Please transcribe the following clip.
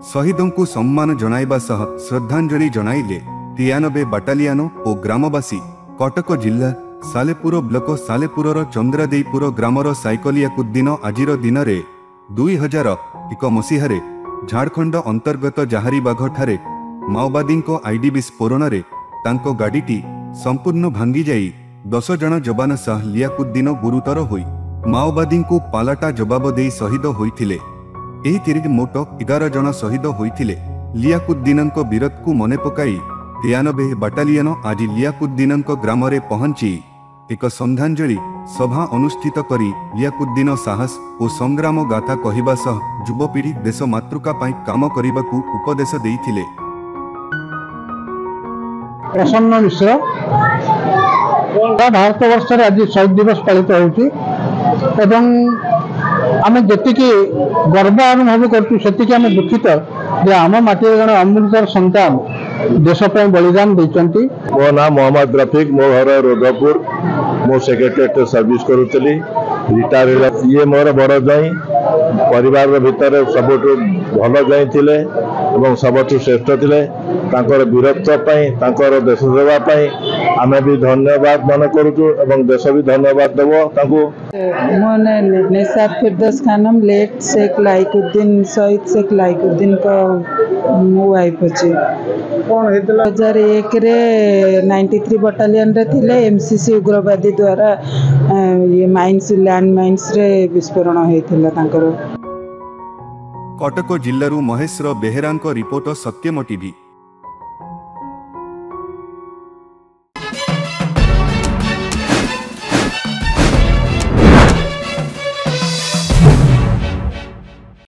शहीदों को सम्मान जणाइबा सह श्रद्धांजलि जणाइले 93 बाटालियन और ग्रामवासी। कटक जिला सालेपुर ब्लॉक सालेपुरर चंद्रादेईपुर ग्रामर साइकलियाकुद्दीन आजिर दिन में 2001 मसीह झारखंड अंतर्गत जहारीबाग ठारे माओवादी आईडी विस्फोरण में गाड़ीटी संपूर्ण भांगी जाई 10 जन जवान सह लियाकुद्दीन गुरुतर होई माओवादी को पालाटा जवाब दे शहीद होइथिले। एही तिरिग मोट 11 जन शहीद होइथिले। लियाकुद्दीन वीरत को मने पकाई 93 बाटालियन आज लियाकुद्दीन ग्राम में पहुंची एक श्रद्धांजलि सभा अनुष्ठित करी लियाकुद्दीन साहस और संग्राम गाथा कहवा सह युवपीढ़ी देश मातृका पाई काम करने को उपदेश देइथिले। प्रसन्न मिश्र भारत वर्ष आज शहीद दिवस पालित होती आम जी गर्व अनुभव करें दुखित जे आम माटी जन अमृतर संतान देशपाई बलिदान देती। मो ना मोहम्मद रफिक मो घर रोधपुर मो सेक्रेटेरिएट सर्विस करुली रिटायर ये मोर बड़ जाई परिवार भितर सबुठ भल जाई थिले एवं सबुठ श्रेष्ठ थिले। तांकर वीरत्व पाई तांकर देश सेवा पाई आमे भी धन्यवाद मन करूचु एवं देश भी धन्यवाद देबो तांको। मोने निसार फिरदौस खानम लेट शेख लाइकुद्दीन शहीद शेख लाइकुद्दीन का वाइफ अछि। कौन हेतला 2001 रे 93 बटालियन रे थिले एमसीसी उग्रवादी द्वारा ये माइंस लैंड माइंस रे विस्फोरण हेतिला तांकर। कटक जिल्लारू महेश्वर बेहेरांको रिपोर्ट सत्यम टीवी।